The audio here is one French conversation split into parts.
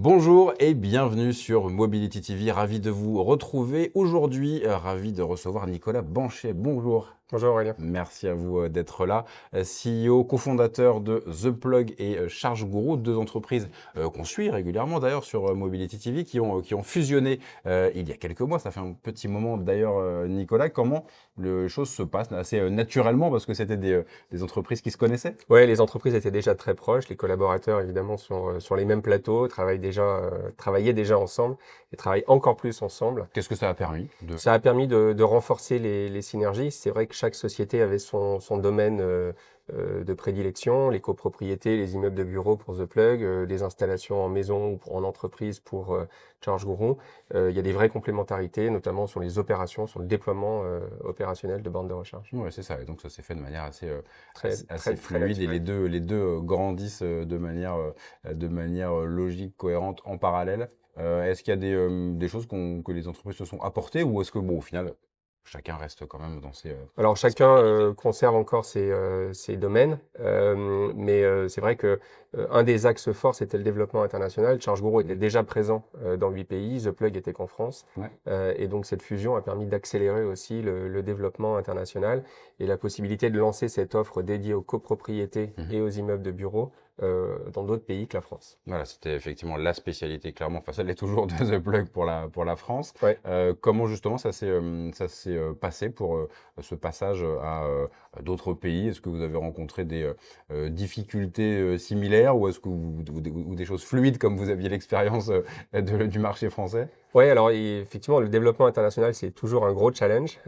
Bonjour et bienvenue sur Mobility TV, ravi de vous retrouver aujourd'hui, ravi de recevoir Nicolas Banchet. Bonjour. Bonjour Aurélien. Merci à vous d'être là. CEO, cofondateur de The Plug et Charge Guru, deux entreprises qu'on suit régulièrement d'ailleurs sur Mobility TV qui ont fusionné il y a quelques mois. Ça fait un petit moment d'ailleurs, Nicolas. Comment les choses se passent assez naturellement parce que c'était des entreprises qui se connaissaient? Ouais, les entreprises étaient déjà très proches, les collaborateurs évidemment sont sur les mêmes plateaux, travaillaient déjà ensemble et travaillent encore plus ensemble. Qu'est-ce que ça a permis Ça a permis de renforcer les synergies. C'est vrai que chaque société avait son domaine de prédilection, les copropriétés, les immeubles de bureaux pour The Plug, les installations en maison ou en entreprise pour Charge Guru. Il y a des vraies complémentarités, notamment sur les opérations, sur le déploiement opérationnel de bornes de recharge. Oui, c'est ça. Et donc, ça s'est fait de manière assez Très fluide et naturel. les deux grandissent de manière logique, cohérente, en parallèle. Est-ce qu'il y a des choses que les entreprises se sont apportées ou est-ce que, bon, au final, chacun reste quand même dans ses Alors chacun conserve encore ses domaines, mais c'est vrai que un des axes forts, c'était le développement international. Charge Guru était déjà présent dans 8 pays, The Plug était qu'en France, Ouais. et donc cette fusion a permis d'accélérer aussi le développement international et la possibilité de lancer cette offre dédiée aux copropriétés Mhm. et aux immeubles de bureaux dans d'autres pays que la France. Voilà, c'était effectivement la spécialité, clairement. Enfin, ça l'est toujours de The Plug pour la France. Ouais. Comment justement ça s'est passé pour ce passage à d'autres pays? Est-ce que vous avez rencontré des difficultés similaires ou est-ce que ou des choses fluides comme vous aviez l'expérience du marché français? Ouais, alors effectivement, le développement international, c'est toujours un gros challenge.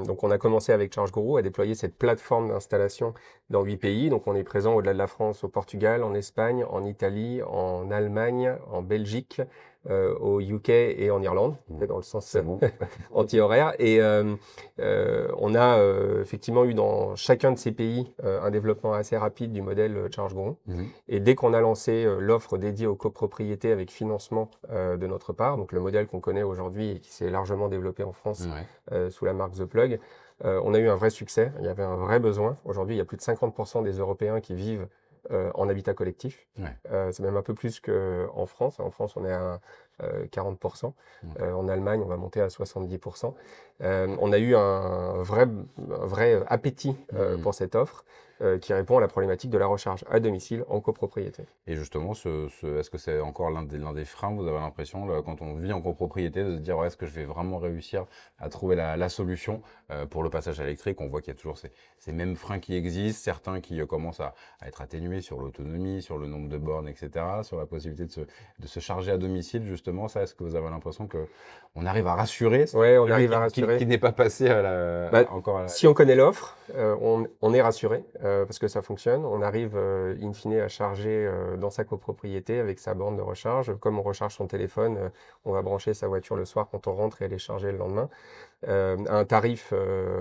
Donc, on a commencé avec Charge Guru à déployer cette plateforme d'installation dans 8 pays. Donc, on est présent au-delà de la France, au Portugal, en Espagne, en Italie, en Allemagne, en Belgique, au UK et en Irlande, dans le sens C'est bon. anti-horaire. Et on a effectivement eu dans chacun de ces pays un développement assez rapide du modèle Charge Guru. Mhm. Et dès qu'on a lancé l'offre dédiée aux copropriétés avec financement de notre part, donc le modèle qu'on connaît aujourd'hui et qui s'est largement développé en France Ouais. sous la marque The Plug, on a eu un vrai succès. Il y avait un vrai besoin. Aujourd'hui, il y a plus de 50% des Européens qui vivent en habitat collectif. Ouais. C'est même un peu plus qu'en France. En France, on est à 40%. Ok. En Allemagne, on va monter à 70%. On a eu un vrai appétit Mhm. pour cette offre qui répond à la problématique de la recharge à domicile en copropriété. Et justement, est-ce que c'est encore l'un des freins, vous avez l'impression, là, quand on vit en copropriété, de se dire, ouais, est-ce que je vais vraiment réussir à trouver la solution pour le passage à l'électrique? On voit qu'il y a toujours ces mêmes freins qui existent, certains qui commencent à être atténués sur l'autonomie, sur le nombre de bornes, etc., sur la possibilité de se charger à domicile, justement. Ça, est-ce que vous avez l'impression qu'on arrive à rassurer Ouais, on celui arrive à rassurer. qui n'est pas passé Bah, encore à si on connaît l'offre, on est rassuré parce que ça fonctionne. On arrive in fine à charger dans sa copropriété avec sa borne de recharge. Comme on recharge son téléphone, on va brancher sa voiture le soir quand on rentre et aller charger le lendemain. À un tarif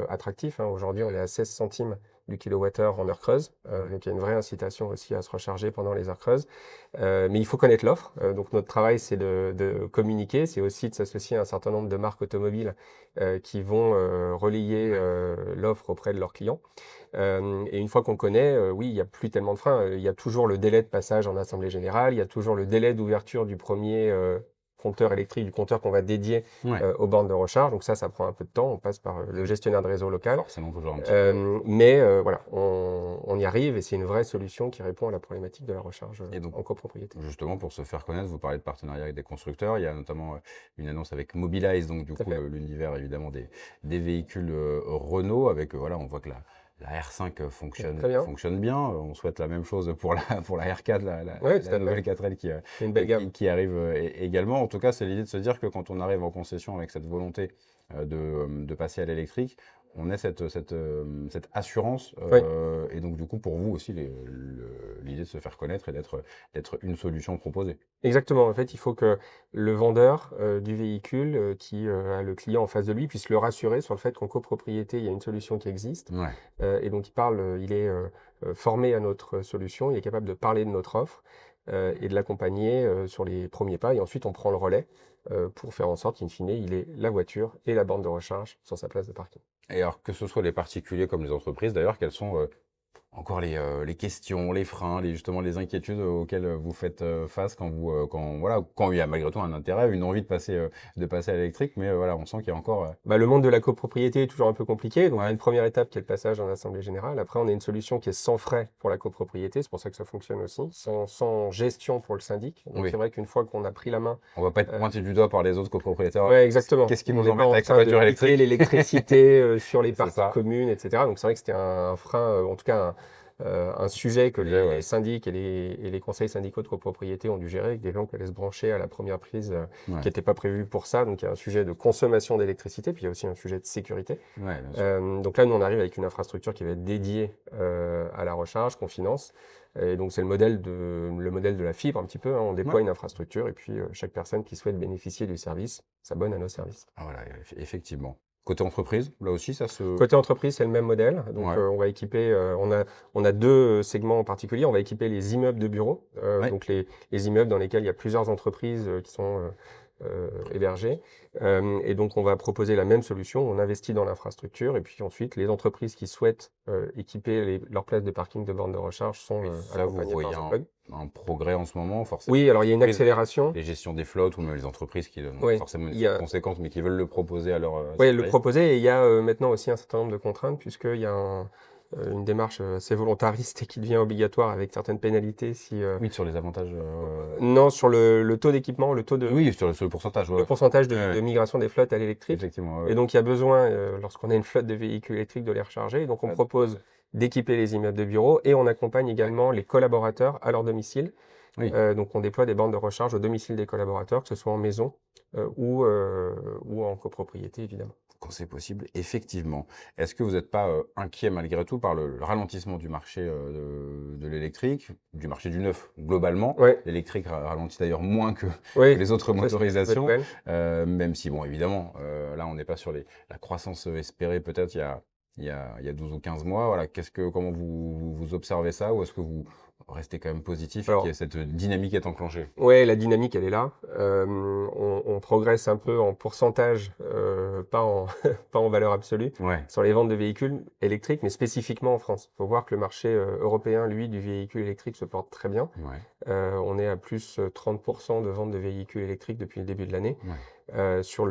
attractif, hein. Aujourd'hui, on est à 16 centimes du kilowattheure en heure creuse. Donc il y a une vraie incitation aussi à se recharger pendant les heures creuses. Mais il faut connaître l'offre. Donc notre travail, c'est de communiquer. C'est aussi de s'associer à un certain nombre de marques automobiles qui vont relayer l'offre auprès de leurs clients. Et une fois qu'on connaît, oui, il n'y a plus tellement de freins. Il y a toujours le délai de passage en assemblée générale. Il y a toujours le délai d'ouverture du premier compteur électrique, du compteur qu'on va dédier Ouais, aux bornes de recharge. Donc ça prend un peu de temps. On passe par le gestionnaire de réseau local. forcément, toujours un petit peu. Mais voilà, on y arrive et c'est une vraie solution qui répond à la problématique de la recharge Et donc, en copropriété. justement, pour se faire connaître, vous parlez de partenariat avec des constructeurs. Il y a notamment une annonce avec Mobilize, donc du Tout à coup, fait. l'univers évidemment des véhicules Renault. Avec, voilà, on voit que la R5 Très bien. fonctionne bien. On souhaite la même chose pour pour la R4, Oui, tout la à fait. nouvelle 4L C'est une belle gamme. qui arrive également. En tout cas, c'est l'idée de se dire que quand on arrive en concession avec cette volonté de passer à l'électrique, on a cette assurance. Oui. Et donc, du coup, pour vous aussi, l'idée de se faire connaître et d'être une solution proposée. Exactement. En fait, il faut que le vendeur du véhicule qui a le client en face de lui puisse le rassurer sur le fait qu'en copropriété, il y a une solution qui existe. Ouais. Et donc, il est formé à notre solution, il est capable de parler de notre offre et de l'accompagner sur les premiers pas. Et ensuite, on prend le relais pour faire en sorte qu'in fine, il ait la voiture et la borne de recharge sur sa place de parking. Et alors, que ce soit les particuliers comme les entreprises, d'ailleurs, quels sont encore les questions, les freins, justement les inquiétudes auxquelles vous faites face quand il y a malgré tout un intérêt, une envie de passer à l'électrique, mais voilà, on sent qu'il y a encore. Bah, le monde de la copropriété est toujours un peu compliqué. Donc, il y a Ouais, une première étape qui est le passage en assemblée générale. Après, on a une solution qui est sans frais pour la copropriété. C'est pour ça que ça fonctionne aussi. Sans gestion pour le syndic. Donc, oui. c'est vrai qu'une fois qu'on a pris la main, On va pas être euh, pointé du doigt par les autres copropriétaires. ouais, exactement. Qu'est-ce qui On nous n'est pas embête en avec la train de voiture piquer électrique? l'électricité sur les C'est parties ça. communes, etc. Donc, c'est vrai que c'était un frein, en tout cas, un sujet que Sujet, les ouais. syndics et les conseils syndicaux de copropriété ont dû gérer avec des gens qui allaient se brancher à la première prise, Ouais. qui n'était pas prévu pour ça. Donc, il y a un sujet de consommation d'électricité, puis il y a aussi un sujet de sécurité. Ouais, bien sûr. Donc là, nous, on arrive avec une infrastructure qui va être dédiée à la recharge, qu'on finance. Et donc, c'est le modèle de la fibre, un petit peu, hein. On déploie Ouais. une infrastructure et puis chaque personne qui souhaite bénéficier du service s'abonne à nos services. Ah, voilà, effectivement. Côté entreprise, là aussi, ça se. Côté entreprise, c'est le même modèle. Donc, Ouais. on va équiper, on a deux segments en particulier. On va équiper les immeubles de bureaux, Ouais. donc les immeubles dans lesquels il y a plusieurs entreprises qui sont hébergées. Et donc, on va proposer la même solution. On investit dans l'infrastructure et puis ensuite, les entreprises qui souhaitent équiper leurs places de parking de bornes de recharge sont Ça, vous accompagnées voyez par Zenplug. un progrès en ce moment, forcément. Oui, alors il y a une Entreprises, accélération. les gestions des flottes ou même les entreprises qui n'ont pas Oui, forcément une il y a, conséquence, mais qui veulent le proposer à leurs ouais, le salariés. proposer. Et il y a maintenant aussi un certain nombre de contraintes, puisqu'il y a une démarche assez volontariste et qui devient obligatoire avec certaines pénalités si. Oui, sur les avantages. Non, sur le taux d'équipement, le taux de Oui, sur le pourcentage. le Ouais. pourcentage Ouais, de ouais. migration des flottes à l'électrique. Effectivement. Et Ouais. donc, il y a besoin, lorsqu'on a une flotte de véhicules électriques, de les recharger. Donc, on Ouais. propose d'équiper les immeubles de bureaux et on accompagne également les collaborateurs à leur domicile. Oui. Donc, on déploie des bornes de recharge au domicile des collaborateurs, que ce soit en maison ou en copropriété, évidemment. Quand c'est possible, effectivement. Est-ce que vous n'êtes pas inquiet malgré tout par le ralentissement du marché de l'électrique, du marché du neuf globalement? Ouais, L'électrique ralentit d'ailleurs moins que oui, les autres ça, c'est une bonne motorisations, nouvelle. même si, bon, évidemment, là, on n'est pas sur la croissance espérée peut-être il y a 12 ou 15 mois. Voilà, comment vous observez ça? Ou est-ce que vous restez quand même positif et Alors, que cette dynamique est enclenchée? ouais, la dynamique, elle est là. On progresse un peu en pourcentage, pas en, pas en valeur absolue, Ouais, sur les ventes de véhicules électriques, mais spécifiquement en France. Il faut voir que le marché européen, lui, du véhicule électrique se porte très bien. ouais, On est à plus 30% de ventes de véhicules électriques depuis le début de l'année. ouais, Sur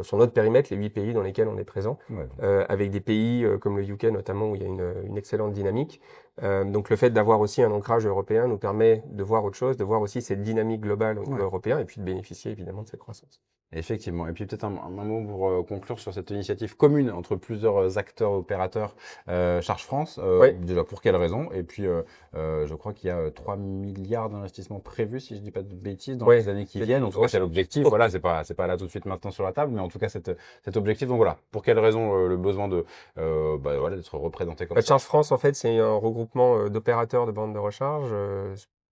sur notre périmètre, les 8 pays dans lesquels on est présent, ouais. avec des pays comme le UK notamment où il y a une excellente dynamique. Donc le fait d'avoir aussi un ancrage européen nous permet de voir autre chose, de voir aussi cette dynamique globale au niveau Ouais. européen et puis de bénéficier évidemment de cette croissance. Effectivement. Et puis peut-être un mot pour conclure sur cette initiative commune entre plusieurs acteurs opérateurs, Charge France. Oui, Déjà, pour quelles raisons? Et puis, je crois qu'il y a 3 milliards d'investissements prévus, si je dis pas de bêtises, dans ouais, les années qui c'est viennent. une En tout cas, grosse. c'est l'objectif. Voilà, c'est pas là tout de suite maintenant sur la table, mais en tout cas, cet objectif. Donc voilà, pour quelles raisons le besoin voilà, d'être représenté comme ça? Charge France, en fait, c'est un regroupement d'opérateurs de bornes de recharge,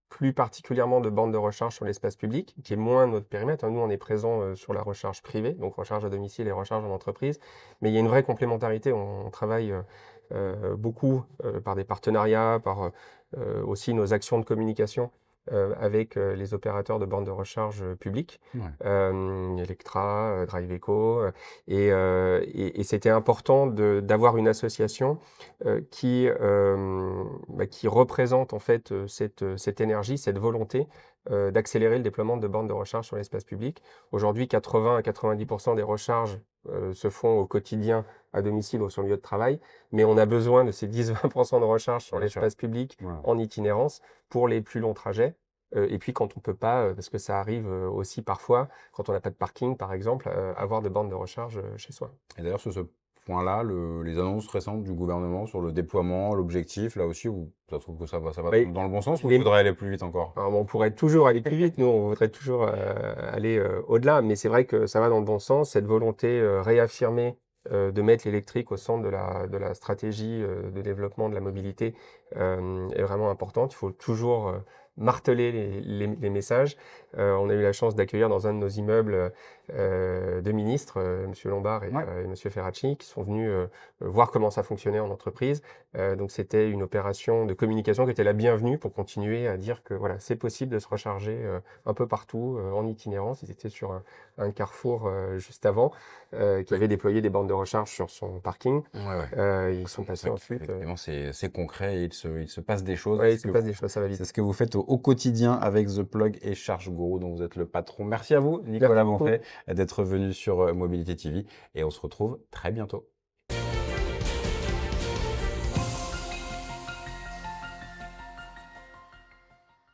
plus particulièrement de bornes de recharge sur l'espace public, qui est moins notre périmètre, hein. Nous, on est présent sur la recharge privée, donc recharge à domicile et recharge en entreprise. Mais il y a une vraie complémentarité. On travaille beaucoup par des partenariats, par aussi nos actions de communication avec les opérateurs de bornes de recharge publiques, Ouais, Electra, Driveco. Et c'était important d'avoir une association qui représente en fait cette énergie, cette volonté d'accélérer le déploiement de bornes de recharge sur l'espace public. Aujourd'hui, 80 à 90% des recharges se font au quotidien à domicile ou sur le lieu de travail, mais on a besoin de ces 10-20% de recharge sur bien sûr. l'espace public Voilà. en itinérance pour les plus longs trajets. Et puis quand on peut pas, parce que ça arrive aussi parfois, quand on n'a pas de parking par exemple, avoir de bornes de recharge chez soi. Et d'ailleurs, sur ce point-là, les annonces récentes du gouvernement sur le déploiement, l'objectif, là aussi, ça trouve que ça va Mais dans le bon sens ou il les- faudrait aller plus vite encore? Alors, on pourrait toujours aller plus vite, nous on voudrait toujours aller au-delà, mais c'est vrai que ça va dans le bon sens, cette volonté réaffirmée de mettre l'électrique au centre de la stratégie de développement de la mobilité est vraiment importante. Il faut toujours marteler les messages. On a eu la chance d'accueillir dans un de nos immeubles deux ministres, M. Lombard Ouais. et M. Ferracci, qui sont venus voir comment ça fonctionnait en entreprise. Donc c'était une opération de communication qui était la bienvenue pour continuer à dire que voilà, c'est possible de se recharger, un peu partout, en itinérance. Ils étaient sur un carrefour, juste avant, qui Oui. avait déployé des bornes de recharge sur son parking. Ouais, ouais. Ils sont C'est passés vrai ensuite, qu'effectivement, c'est concret et il se passe des choses. ouais, C'est il ce se que passe des choses, ça va c'est vite. ce que vous faites au quotidien avec The Plug et Charge Guru, dont vous êtes le patron. Merci à vous, Merci Nicolas beaucoup. Bonfait, d'être venu sur Mobilité TV et on se retrouve très bientôt.